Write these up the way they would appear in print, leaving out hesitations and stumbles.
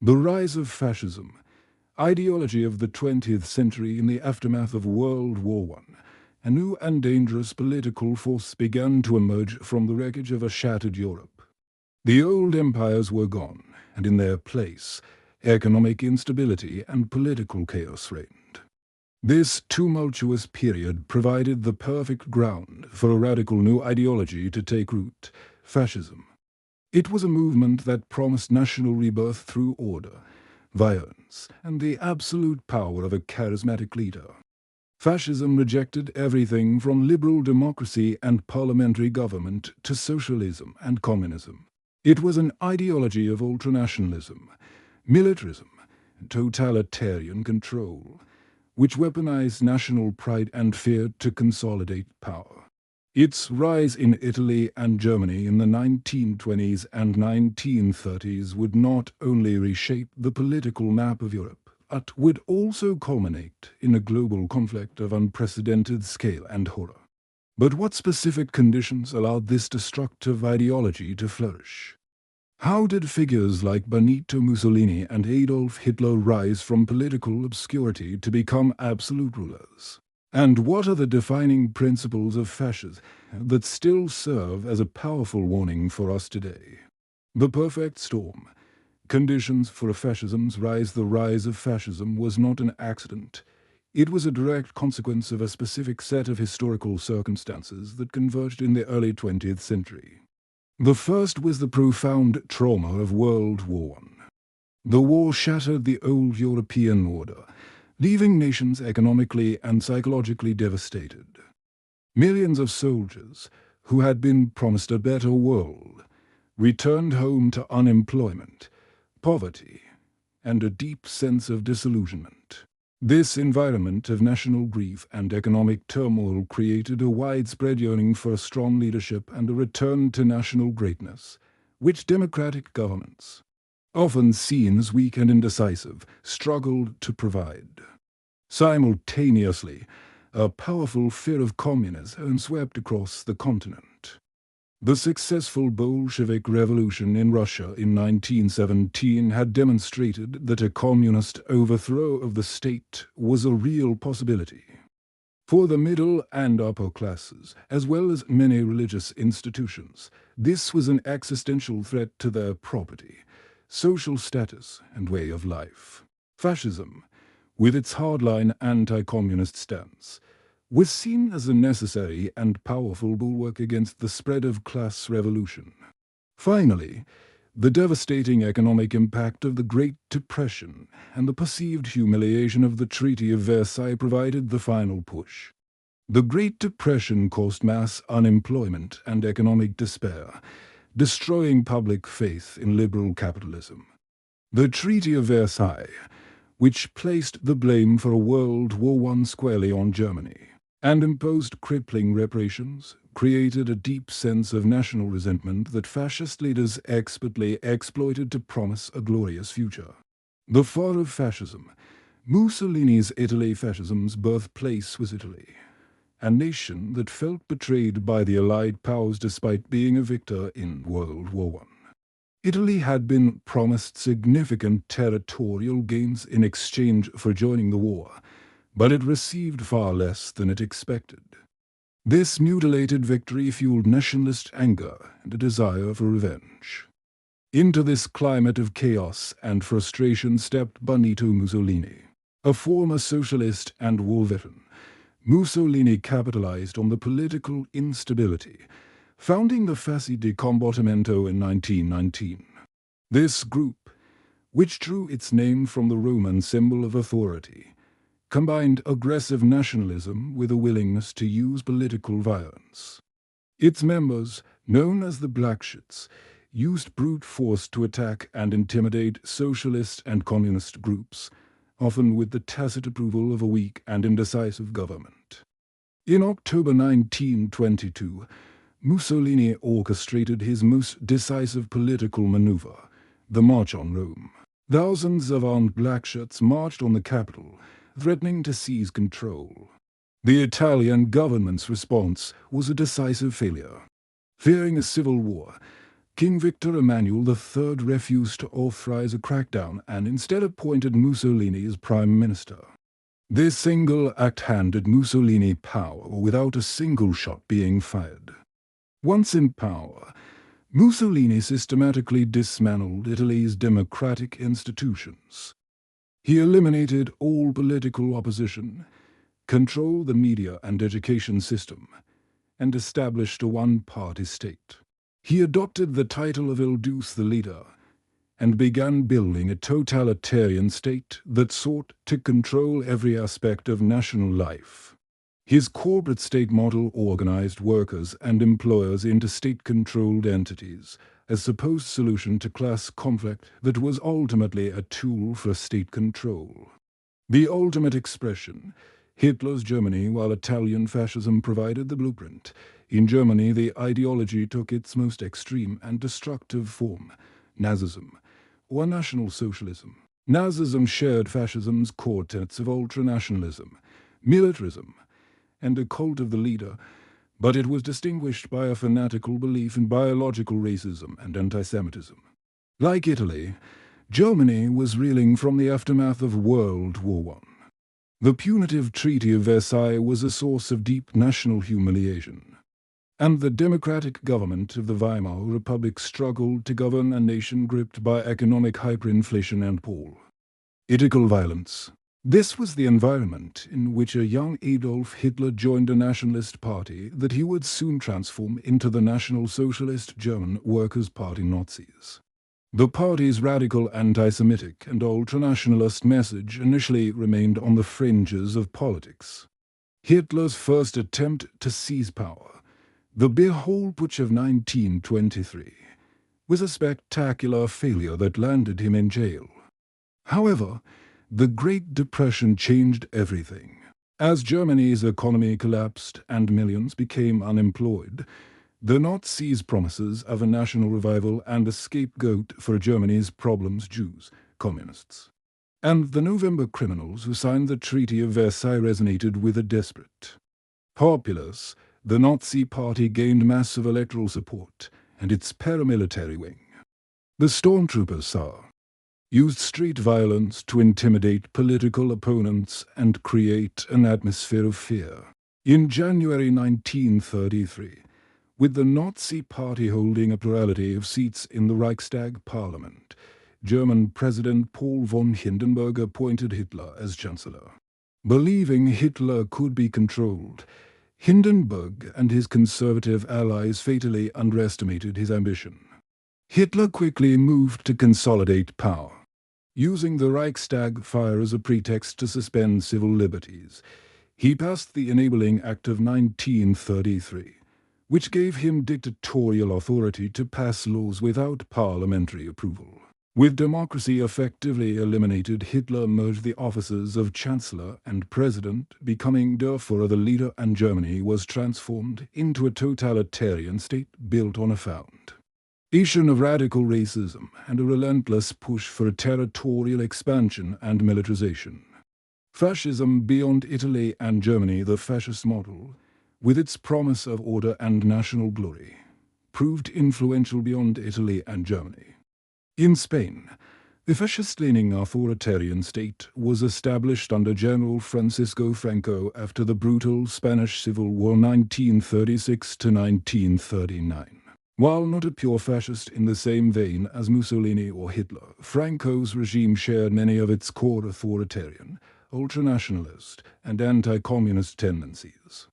The rise of fascism, ideology of the 20th century in the aftermath of World War I, a new and dangerous political force began to emerge from the wreckage of a shattered Europe. The old empires were gone, and in their place, economic instability and political chaos reigned. This tumultuous period provided the perfect ground for a radical new ideology to take root, fascism. It was a movement that promised national rebirth through order, violence, and the absolute power of a charismatic leader. Fascism rejected everything from liberal democracy and parliamentary government to socialism and communism. It was an ideology of ultranationalism, militarism, and totalitarian control, which weaponized national pride and fear to consolidate power. Its rise in Italy and Germany in the 1920s and 1930s would not only reshape the political map of Europe, but would also culminate in a global conflict of unprecedented scale and horror. But what specific conditions allowed this destructive ideology to flourish? How did figures like Benito Mussolini and Adolf Hitler rise from political obscurity to become absolute rulers? And what are the defining principles of fascism that still serve as a powerful warning for us today? The perfect storm. Conditions for fascism's rise. The rise of fascism was not an accident. It was a direct consequence of a specific set of historical circumstances that converged in the early 20th century. The first was the profound trauma of World War I. The war shattered the old European order, leaving nations economically and psychologically devastated. Millions of soldiers, who had been promised a better world, returned home to unemployment, poverty, and a deep sense of disillusionment. This environment of national grief and economic turmoil created a widespread yearning for strong leadership and a return to national greatness, which democratic governments, often seen as weak and indecisive, struggled to provide. Simultaneously, a powerful fear of communism swept across the continent. The successful Bolshevik Revolution in Russia in 1917 had demonstrated that a communist overthrow of the state was a real possibility. For the middle and upper classes, as well as many religious institutions, this was an existential threat to their property, social status, and way of life. Fascism, with its hardline anti-communist stance, was seen as a necessary and powerful bulwark against the spread of class revolution. Finally, the devastating economic impact of the Great Depression and the perceived humiliation of the Treaty of Versailles provided the final push. The Great Depression caused mass unemployment and economic despair, destroying public faith in liberal capitalism. The Treaty of Versailles, which placed the blame for World War I squarely on Germany, and imposed crippling reparations, created a deep sense of national resentment that fascist leaders expertly exploited to promise a glorious future. The fall of fascism. Mussolini's Italy. Fascism's birthplace was Italy, a nation that felt betrayed by the Allied powers despite being a victor in World War I. Italy had been promised significant territorial gains in exchange for joining the war, but it received far less than it expected. This mutilated victory fueled nationalist anger and a desire for revenge. Into this climate of chaos and frustration stepped Benito Mussolini. A former socialist and war veteran, Mussolini capitalized on the political instability, founding the Fasci di Combattimento in 1919. This group, which drew its name from the Roman symbol of authority, combined aggressive nationalism with a willingness to use political violence. Its members, known as the Black Shirts, used brute force to attack and intimidate socialist and communist groups, often with the tacit approval of a weak and indecisive government. In October 1922, Mussolini orchestrated his most decisive political maneuver, the March on Rome. Thousands of armed black shirts marched on the capital, threatening to seize control. The Italian government's response was a decisive failure. Fearing a civil war, King Victor Emmanuel III refused to authorize a crackdown and instead appointed Mussolini as prime minister. This single act handed Mussolini power without a single shot being fired. Once in power, Mussolini systematically dismantled Italy's democratic institutions. He eliminated all political opposition, controlled the media and education system, and established a one-party state. He adopted the title of Il Duce the Leader, and began building a totalitarian state that sought to control every aspect of national life. His corporate state model organized workers and employers into state-controlled entities, a supposed solution to class conflict that was ultimately a tool for state control. The ultimate expression, Hitler's Germany, while Italian fascism provided the blueprint. In Germany, the ideology took its most extreme and destructive form, Nazism, or National Socialism. Nazism shared fascism's core tenets of ultranationalism, militarism, and a cult of the leader, but it was distinguished by a fanatical belief in biological racism and anti-Semitism. Like Italy, Germany was reeling from the aftermath of World War I. The punitive Treaty of Versailles was a source of deep national humiliation, and the democratic government of the Weimar Republic struggled to govern a nation gripped by economic hyperinflation and political violence. This was the environment in which a young Adolf Hitler joined a nationalist party that he would soon transform into the National Socialist German Workers' Party Nazis. The party's radical anti-Semitic and ultranationalist message initially remained on the fringes of politics. Hitler's first attempt to seize power, the Behold Putsch of 1923, was a spectacular failure that landed him in jail. However, the Great Depression changed everything. As Germany's economy collapsed and millions became unemployed, the Nazis' promises of a national revival and a scapegoat for Germany's problems, Jews, communists, and the November criminals who signed the Treaty of Versailles resonated with the desperate populace. The Nazi Party gained massive electoral support, and its paramilitary wing, the Stormtroopers, used street violence to intimidate political opponents and create an atmosphere of fear. In January 1933, with the Nazi Party holding a plurality of seats in the Reichstag parliament, German President Paul von Hindenburg appointed Hitler as Chancellor. Believing Hitler could be controlled, Hindenburg and his conservative allies fatally underestimated his ambition. Hitler quickly moved to consolidate power. Using the Reichstag fire as a pretext to suspend civil liberties, he passed the Enabling Act of 1933, which gave him dictatorial authority to pass laws without parliamentary approval. With democracy effectively eliminated, Hitler merged the offices of Chancellor and President, becoming therefore the leader, and Germany was transformed into a totalitarian state built on a foundation of radical racism and a relentless push for territorial expansion and militarization. Fascism beyond Italy and Germany, the fascist model, with its promise of order and national glory, proved influential beyond Italy and Germany. In Spain, the fascist-leaning authoritarian state was established under General Francisco Franco after the brutal Spanish Civil War 1936 to 1939. While not a pure fascist in the same vein as Mussolini or Hitler, Franco's regime shared many of its core authoritarian, ultranationalist, and anti-communist tendencies.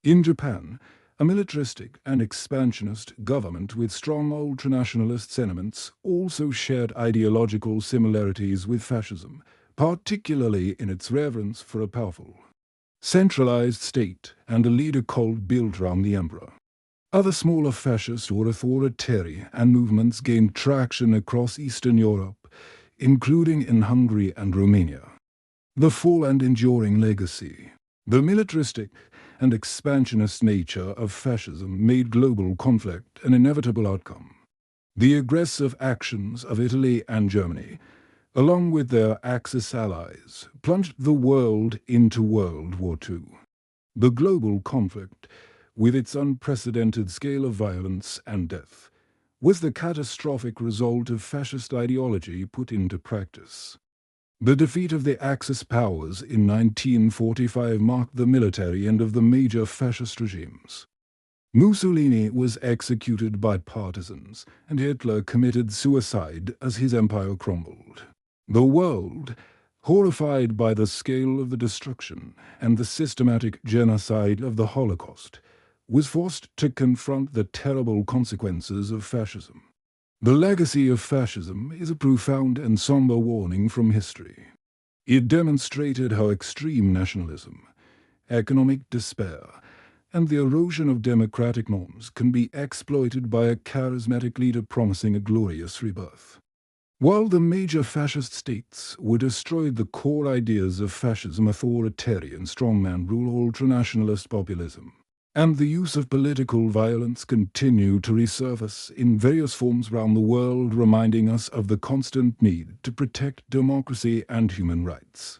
In Japan, a militaristic and expansionist government with strong ultranationalist sentiments also shared ideological similarities with fascism, particularly in its reverence for a powerful, centralized state and a leader cult built around the emperor. Other smaller fascist or authoritarian movements gained traction across Eastern Europe, including in Hungary and Romania. The full and enduring legacy. The militaristic and expansionist nature of fascism made global conflict an inevitable outcome. The aggressive actions of Italy and Germany, along with their Axis allies, plunged the world into World War II. The global conflict, with its unprecedented scale of violence and death, was the catastrophic result of fascist ideology put into practice. The defeat of the Axis powers in 1945 marked the military end of the major fascist regimes. Mussolini was executed by partisans, and Hitler committed suicide as his empire crumbled. The world, horrified by the scale of the destruction and the systematic genocide of the Holocaust, was forced to confront the terrible consequences of fascism. The legacy of fascism is a profound and somber warning from history. It demonstrated how extreme nationalism, economic despair, and the erosion of democratic norms can be exploited by a charismatic leader promising a glorious rebirth. While the major fascist states would destroy the core ideas of fascism, authoritarian strongman rule, ultranationalist populism, and the use of political violence continue to resurface in various forms around the world, reminding us of the constant need to protect democracy and human rights.